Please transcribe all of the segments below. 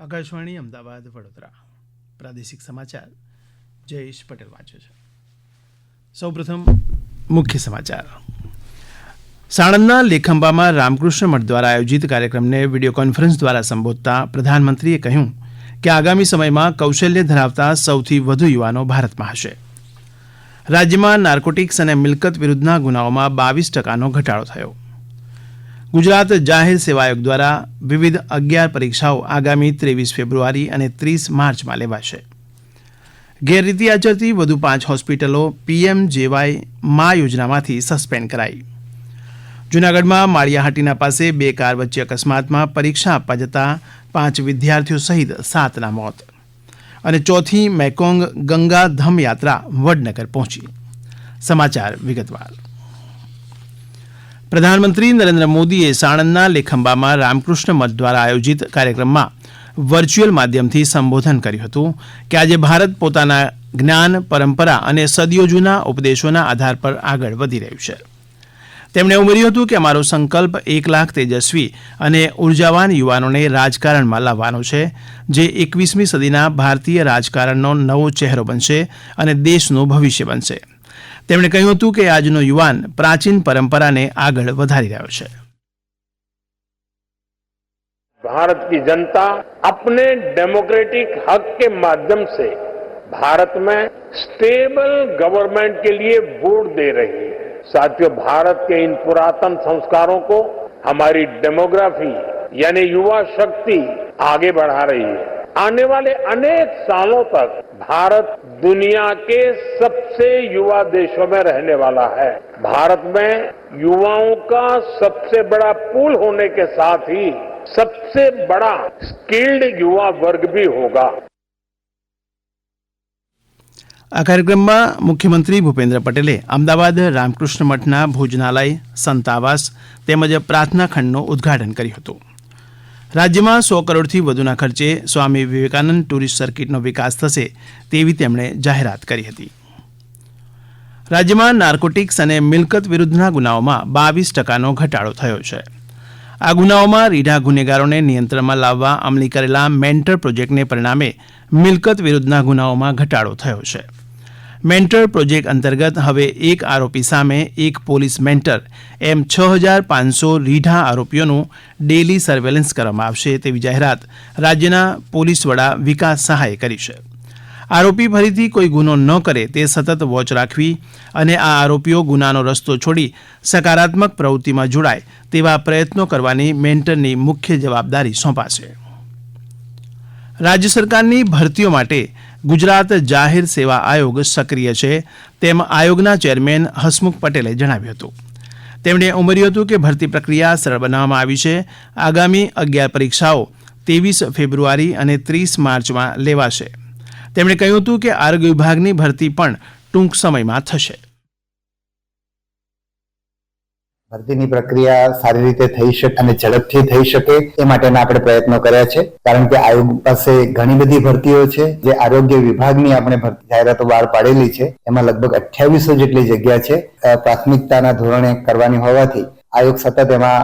આકાશવાણી અમદાવાદ વડોદરા પ્રાદેશિક સમાચાર જયેશ પટેલ વાંચે છે. સૌપ્રથમ મુખ્ય સમાચાર. સાણંદના લેખંબામાં રામકૃષ્ણ મઠ દ્વારા આયોજિત કાર્યક્રમને વિડીયો કોન્ફરન્સ દ્વારા સંબોધતા પ્રધાનમંત્રીએ કહ્યું કે આગામી સમયમાં કૌશલ્ય ધરાવતા સૌથી વધુ યુવાનો ભારતમાં હશે. રાજ્યમાં નાર્કોટિક્સ અને મિલકત વિરુદ્ધના ગુનાઓમાં 22% ઘટાડો થયો. ગુજરાત જાહેર સેવા આયોગ દ્વારા વિવિધ 11 પરીક્ષાઓ આગામી 23 ફેબ્રુઆરી અને 30 માર્ચમાં લેવાશે. ગેરરીતિ આચરતી વધુ 5 હોસ્પિટલો પીએમજેવાય મા યોજનામાંથી સસ્પેન્ડ કરાઈ. જૂનાગઢમાં માળિયાહાટીના પાસે 2 કાર વચ્ચે અકસ્માતમાં પરીક્ષા આપવા જતા 5 વિદ્યાર્થીઓ સહિત 7ના મોત. અને ચોથી મેકોંગ ગંગા ધમ યાત્રા વડનગર પહોંચી. સમાચાર વિગતવાર. પ્રધાનમંત્રી નરેન્દ્ર મોદીએ સાણંદના લેખંબામાં રામકૃષ્ણ મઠ દ્વારા આયોજિત કાર્યક્રમમાં વર્ચ્યુઅલ માધ્યમથી સંબોધન કર્યું હતું કે આજે ભારત પોતાના જ્ઞાન, પરંપરા અને સદીઓ જૂના ઉપદેશોના આધાર પર આગળ વધી રહ્યું છે. તેમણે ઉમેર્યું હતું કે અમારો સંકલ્પ 1 લાખ તેજસ્વી અને ઉર્જાવાન યુવાનોને રાજકારણમાં લાવવાનો છે, જે 21મી સદીના ભારતીય રાજકારણનો નવો ચહેરો બનશે અને દેશનું ભવિષ્ય બનશે. તેમણે કહ્યું હતું કે આજનો યુવાન પ્રાચીન પરંપરાને આગળ વધારી રહ્યો છે. भारत की जनता अपने डेमोक्रेटिक हक के माध्यम से भारत में स्टेबल गवर्नमेंट के लिए वोट दे रही है. साथियों, भारत के इन पुरातन संस्कारों को हमारी डेमोग्राफी यानी युवा शक्ति आगे बढ़ा रही है. आने वाले अनेक सालों तक भारत दुनिया के सबसे युवा देशों में रहने वाला है. भारत में युवाओं का सबसे बड़ा पूल होने के साथ ही सबसे बड़ा स्किल्ड युवा वर्ग भी होगा. આ કાર્યક્રમમાં મુખ્યમંત્રી ભૂપેન્દ્ર પટેલે અમદાવાદ રામકૃષ્ણ મઠના ભોજનાલય, સંતાવાસ તેમજ પ્રાર્થના ખંડનું ઉદ્ઘાટન કર્યું હતું. રાજ્યમાં 100 કરોડથી વધુના ખર્ચે સ્વામી વિવેકાનંદ ટુરિસ્ટ સર્કિટનો વિકાસ થશે તેવી તેમણે જાહેરાત કરી હતી. રાજ્યમાં નાર્કોટિક્સ અને મિલકત વિરુદ્ધના ગુનાઓમાં 22%નો ઘટાડો થયો છે. આ ગુનાઓમાં રીઢા ગુનેગારોને નિયંત્રણમાં લાવવા અમલી કરેલા મેન્ટર પ્રોજેક્ટને પરિણામે મિલકત વિરુદ્ધના ગુનાઓમાં ઘટાડો થયો છે. મેન્ટર પ્રોજેક્ટ અંતર્ગત હવે 1 આરોપી સામે 1 પોલીસ મેન્ટર એમ 6500 રીઢા આરોપીઓનું ડેલી સર્વેલન્સ કરવામાં આવશે તેવી જાહેરાત રાજ્યના પોલીસ વડા વિકાસ સહાયે કરી છે. આરોપી ફરીથી કોઈ ગુનો ન કરે તે સતત વોચ રાખવી અને આ આરોપીઓ ગુનાનો રસ્તો છોડી સકારાત્મક પ્રવૃત્તિમાં જોડાય તેવા પ્રયત્નો કરવાની મેન્ટરની મુખ્ય જવાબદારી સોંપાશે. રાજ્ય સરકારની ભરતીઓ માટે ગુજરાત જાહેર સેવા આયોગ સક્રિય છે તેમ આયોગના ચેરમેન હસમુખ પટેલે જણાવ્યું હતું. તેમણે ઉમેર્યું હતું કે ભરતી પ્રક્રિયા સરળ બનાવવામાં આવી છે. આગામી 11 પરીક્ષાઓ 23 ફેબ્રુઆરી અને 30 માર્ચમાં લેવાશે. તેમણે કહ્યું હતું કે આરોગ્ય વિભાગની ભરતી પણ ટૂંક સમયમાં થશે. ભરતીની પ્રક્રિયા સારી રીતે થઈ શકે અને ઝડપથી થઈ શકે એ માટેના આપણે પ્રયત્નો કર્યા છે. કારણ કે આયોગ પાસે ઘણી બધી ભરતીઓ છે જે આરોગ્ય વિભાગની આપણે ભરતી જાહેરાતો બહાર પાડેલી છે. એમાં લગભગ 2800 જેટલી જગ્યા છે. પ્રાથમિકતાના ધોરણે કરવાની હોવાથી આયોગ સતત એમાં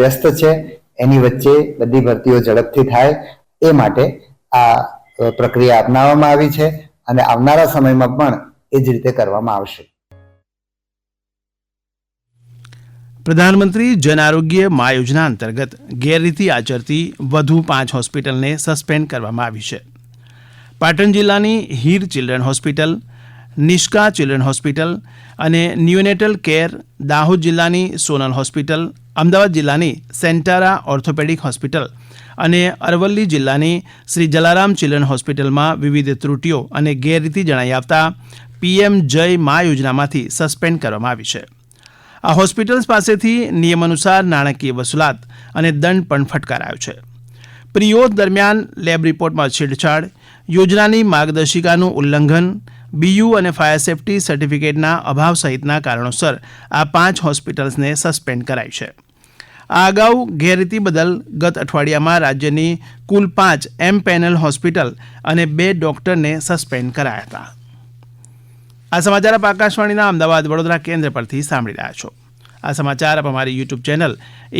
વ્યસ્ત છે. એની વચ્ચે બધી ભરતીઓ ઝડપથી થાય એ માટે આ પ્રક્રિયા અપનાવવામાં આવી છે અને આવનારા સમયમાં પણ એ જ રીતે કરવામાં આવશે. પ્રધાનમંત્રી જન આરોગ્ય મા યોજના અંતર્ગત ગેરરીતિ આચરતી વધુ 5 હોસ્પિટલને સસ્પેન્ડ કરવામાં આવી છે. પાટણ જિલ્લાની Heer children hospital, Nishka children hospital અને ન્યુનેટલ કેર, દાહોદ જિલ્લાની સોનલ હોસ્પિટલ, અમદાવાદ જિલ્લાની સેન્ટારા ઓર્થોપેડિક હોસ્પિટલ અને અરવલ્લી જિલ્લાની શ્રી જલારામ ચિલ્ડ્રન હોસ્પિટલમાં વિવિધ ત્રુટીઓ અને ગેરરીતિ જણાઈ આવતા પીએમ જય મા યોજનામાંથી સસ્પેન્ડ કરવામાં આવી છે. આ હોસ્પિટલ્સ પાસેથી નિયમ અનુસાર નાણાકીય વસૂલાત અને દંડ પણ ફટકારાયો છે. પ્રિયોત દરમિયાન લેબ રિપોર્ટમાં છેડછાડ, યોજનાની માર્ગદર્શિકાનું ઉલ્લંઘન, બીયુ અને ફાયર સેફટી સર્ટિફિકેટના અભાવ સહિતના કારણોસર આ 5 હોસ્પિટલ્સને સસ્પેન્ડ કરાઈ છે. આ અગાઉ ગેરરીતિ બદલ ગત અઠવાડિયામાં રાજ્યની કુલ 5 એમ પેનલ હોસ્પિટલ અને 2 ડોક્ટરને સસ્પેન્ડ કરાયા હતા. આ સમાચાર આપ આકાશવાણીના અમદાવાદ વડોદરા કેન્દ્ર પરથી સાંભળી રહ્યા છો. આ સમાચાર આપ અમારી YouTube channel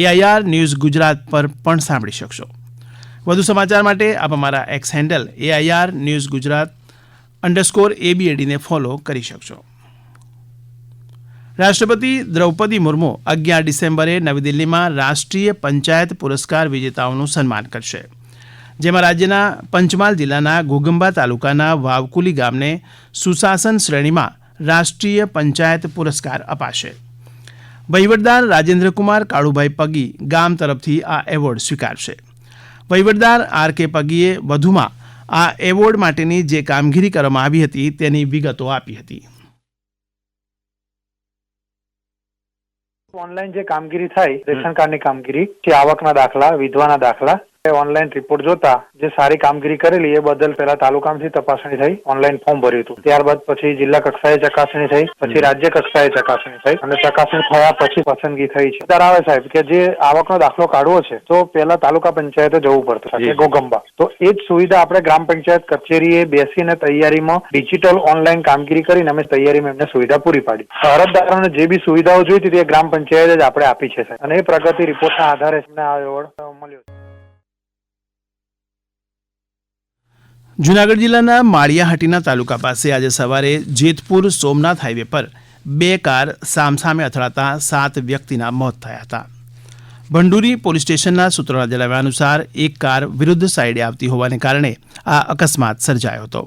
AIR news Gujarat પર પણ સાંભળી શકશો. વધુ સમાચાર માટે આપ અમારા x handle AIR news Gujarat _ABAD ને ફોલો કરી શકશો. રાષ્ટ્રપતિ દ્રૌપદી મુર્મુ 11 ડિસેમ્બરે નવી દિલ્હીમાં રાષ્ટ્રીય પંચાયત પુરસ્કાર વિજેતાઓનું સન્માન કરશે, જેમાં રાજ્યના પંચમહાલ જિલ્લાના ઘોગંબા તાલુકાના વાવકુલી ગામને સુશાસન શ્રેણીમાં રાષ્ટ્રીય પંચાયત પુરસ્કાર અપાશે. વહીવટદાર રાજેન્દ્રકુમાર કાળુભાઈ પગી ગામ તરફથી આ એવોર્ડ સ્વીકારશે. વહીવટદાર RK પગીએ વધુમાં આ એવોર્ડ માટેની જે કામગીરી કરવામાં આવી હતી તેની વિગતો આપી હતી. ઓનલાઈન જે કામગીરી થાય, રેશન કાર્ડની કામગીરી, જે આવકના દાખલા, વિધવાના દાખલા, ઓનલાઈન રિપોર્ટ જોતા જે સારી કામગીરી કરેલી એ બદલ પહેલા તાલુકામાંથી તપાસણી થઈ, ઓનલાઈન ફોર્મ ભર્યું હતું. ત્યારબાદ પછી જિલ્લા કક્ષાએ ચકાસણી થઈ, પછી રાજ્ય કક્ષાએ ચકાસણી થઈ અને ચકાસણી થયા પછી પસંદગી થઈ છે. ત્યારે આવે સાહેબ કે જે આવકનો દાખલો કાઢવો છે તો પહેલા તાલુકા પંચાયતે જવું પડતું છે ઘોગંબા. તો એ જ સુવિધા આપણે ગ્રામ પંચાયત કચેરીએ બેસીને તૈયારીમાં ડિજિટલ ઓનલાઈન કામગીરી કરીને અમે તૈયારીમાં એમને સુવિધા પૂરી પાડી. અરજદારોને જે બી સુવિધાઓ જોઈતી હતી એ ગ્રામ પંચાયતે જ આપણે આપી છે અને એ પ્રગતિ રિપોર્ટના આધારે એમને આ એવોર્ડ મળ્યો છે. જૂનાગઢ જિલ્લાના માળિયાહાટીના તાલુકા પાસે આજે સવારે જેતપુર સોમનાથ હાઈવે પર 2 કાર સામસામે અથડાતા 7 વ્યક્તિના મોત થયા હતા. ભંડુરી પોલીસ સ્ટેશનના સૂત્રોના જણાવ્યા અનુસાર એક કાર વિરુદ્ધ સાઈડે આવતી હોવાને કારણે આ અકસ્માત સર્જાયો હતો.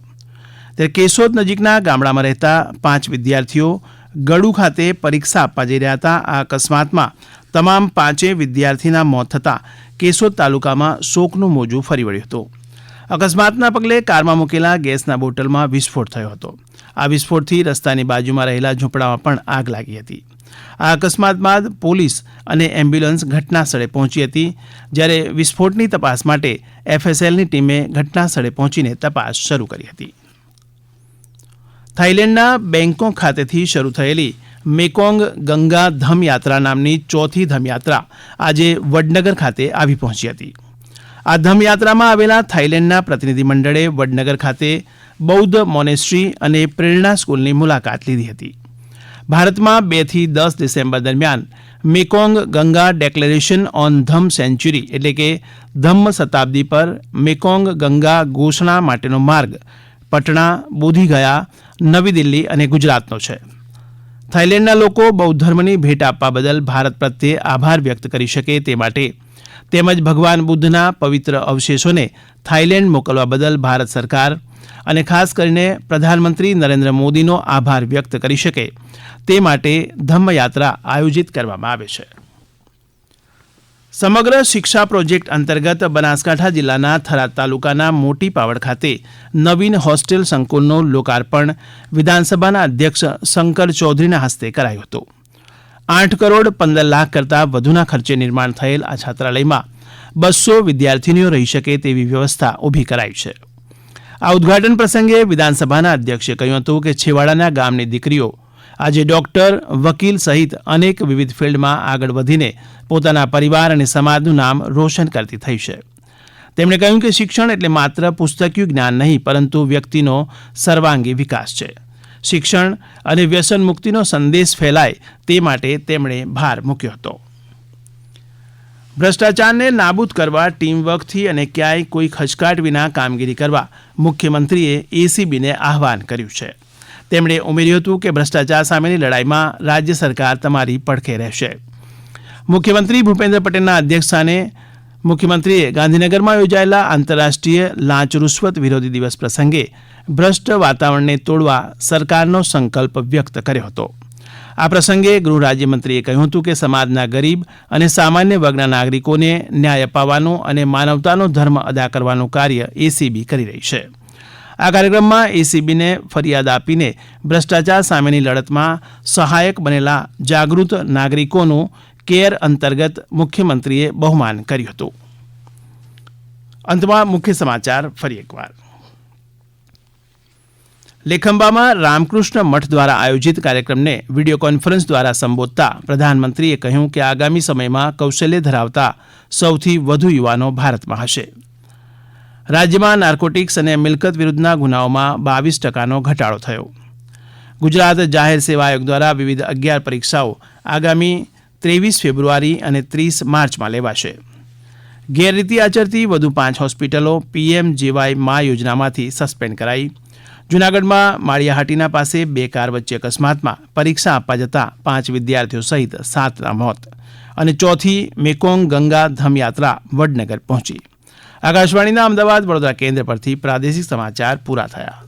ત્યારે કેશોદ નજીકના ગામડામાં રહેતા 5 વિદ્યાર્થીઓ ગડુ ખાતે પરીક્ષા આપવા જઈ રહ્યા હતા. આ અકસ્માતમાં તમામ 5 વિદ્યાર્થીના મોત થતાં કેશોદ તાલુકામાં શોકનું મોજું ફરી વળ્યું હતું. અકસ્માતના પગલે કારમાં મૂકેલા ગેસના બોટલમાં વિસ્ફોટ થયો હતો. આ વિસ્ફોટથી રસ્તાની બાજુમાં રહેલા ઝૂંપડામાં પણ આગ લાગી હતી. આ અકસ્માત બાદ પોલીસ અને એમ્બ્યુલન્સ ઘટના સ્થળે પહોંચી હતી, જ્યારે વિસ્ફોટની તપાસ માટે FSLની ટીમે ઘટના સ્થળે પહોંચીને તપાસ શરૂ કરી હતી. થાઈલેન્ડના બેંકોક ખાતેથી શરૂ થયેલી મેકોંગ ગંગા ધમયાત્રા નામની ચોથી ધમયાત્રા આજે વડનગર ખાતે આવી પહોંચી હતી. આ ધમયાત્રામાં આવેલા થાઈલેન્ડના પ્રતિનિધિમંડળે વડનગર ખાતે બૌદ્ધ મોનેસ્ટ્રી અને પ્રેરણા સ્કૂલની મુલાકાત લીધી હતી. ભારતમાં 2 થી 10 ડિસેમ્બર દરમિયાન Mekong Ganga declaration on Dhamma century એટલે કે ધમ્મ શતાબ્દી પર મેકોંગ ગંગા ઘોષણા માટેનો માર્ગ પટણા, બોધીગયા, નવી દિલ્હી અને ગુજરાતનો છે. થાઈલેન્ડના લોકો બૌદ્ધ ધર્મની ભેટ આપવા બદલ ભારત પ્રત્યે આભાર વ્યક્ત કરી શકે તે માટે તેમજ ભગવાન બુદ્ધના પવિત્ર અવશેષોને થાઈલેન્ડ મોકલવા બદલ ભારત સરકાર અને ખાસ કરીને પ્રધાનમંત્રી નરેન્દ્ર મોદીનો આભાર વ્યક્ત કરી શકે તે માટે ધમ્મયાત્રા આયોજિત કરવામાં આવે છે. સમગ્ર શિક્ષા પ્રોજેક્ટ અંતર્ગત બનાસકાંઠા જિલ્લાના થરાદ તાલુકાના મોટી પાવડ ખાતે નવીન હોસ્ટેલ સંકુલનું લોકાર્પણ વિધાનસભાના અધ્યક્ષ શંકર ચૌધરીના હસ્તે કરાયું હતું. 8 કરોડ 15 લાખ કરતાં વધુના ખર્ચે નિર્માણ થયેલ આ છાત્રાલયમાં 200 વિદ્યાર્થીનીઓ રહી શકે તેવી વ્યવસ્થા ઊભી કરાઈ છે. આ ઉદ્ઘાટન પ્રસંગે વિધાનસભાના અધ્યક્ષે કહ્યું હતું કે છેવાડાના ગામની દીકરીઓ આજે ડોક્ટર, વકીલ સહિત અનેક વિવિધ ફિલ્ડમાં આગળ વધીને પોતાના પરિવાર અને સમાજનું નામ રોશન કરતી થઈ છે. તેમણે કહ્યું કે શિક્ષણ એટલે માત્ર પુસ્તકીય જ્ઞાન નહીં, પરંતુ વ્યક્તિનો સર્વાંગી વિકાસ છે. શિક્ષણ અને વ્યસન મુક્તિનો સંદેશ ફેલાય તે માટે તેમણે ભાર મૂક્યો હતો. ભ્રષ્ટાચારને નાબૂદ કરવા ટીમવર્કથી અને ક્યાંય કોઈ ખચકાટ વિના કામગીરી કરવા મુખ્યમંત્રીએ ACBને આહવાન કર્યું છે. તેમણે ઉમેર્યું હતું કે ભ્રષ્ટાચાર સામેની લડાઈમાં રાજ્ય સરકાર તમારી પડખે રહેશે. મુખ્યમંત્રી ભૂપેન્દ્ર પટેલના અધ્યક્ષસ્થાને મુખ્યમંત્રીએ ગાંધીનગરમાં યોજાયેલા આંતરરાષ્ટ્રીય લાંચ રૂશ્વત વિરોધી દિવસ પ્રસંગે ભ્રષ્ટ વાતાવરણને તોડવા સરકારનો સંકલ્પ વ્યક્ત કર્યો હતો. આ પ્રસંગે ગૃહ રાજ્યમંત્રીએ કહ્યું હતું કે સમાજના ગરીબ અને સામાન્ય વર્ગના નાગરિકોને ન્યાય અપાવવાનું અને માનવતાનો ધર્મ અદા કરવાનું કાર્ય ACB કરી રહી છે. આ કાર્યક્રમમાં ACBને ફરિયાદ આપીને ભ્રષ્ટાચાર સામેની લડતમાં સહાયક બનેલા જાગૃત નાગરિકોનું કેર અંતર્ગત મુખ્યમંત્રીએ બહુમાન કર્યું હતું. અંતમાં મુખ્ય સમાચાર ફરી એકવાર. લેખંબામાં રામકૃષ્ણ મઠ દ્વારા આયોજિત કાર્યક્રમને વિડીયો કોન્ફરન્સ દ્વારા સંબોધતા પ્રધાનમંત્રીએ કહ્યું કે આગામી સમયમાં કૌશલ્ય ધરાવતા સૌથી વધુ યુવાનો ભારતમાં હશે. રાજ્યમાં નાર્કોટિક્સ અને મિલકત વિરુદ્ધના ગુનાઓમાં 22% ઘટાડો થયો. ગુજરાત જાહેર સેવા આયોગ દ્વારા વિવિધ 11 પરીક્ષાઓ આગામી 23 ફેબ્રુઆરી અને 30 માર્ચમાં લેવાશે. ગેરરીતિ આચરતી વધુ 5 હોસ્પિટલો PMJY મા યોજનામાંથી સસ્પેન્ડ કરાઈ. જૂનાગઢમાં માળિયાહાટીના પાસે 2 કાર વચ્ચે અકસ્માતમાં પરીક્ષા આપવા જતા 5 વિદ્યાર્થીઓ સહિત 7ના મોત અને ચોથી મેકોંગ ગંગા ધમયાત્રા વડનગર પહોંચી. આકાશવાણીના અમદાવાદ વડોદરા કેન્દ્ર પરથી પ્રાદેશિક સમાચાર પૂરા થયા.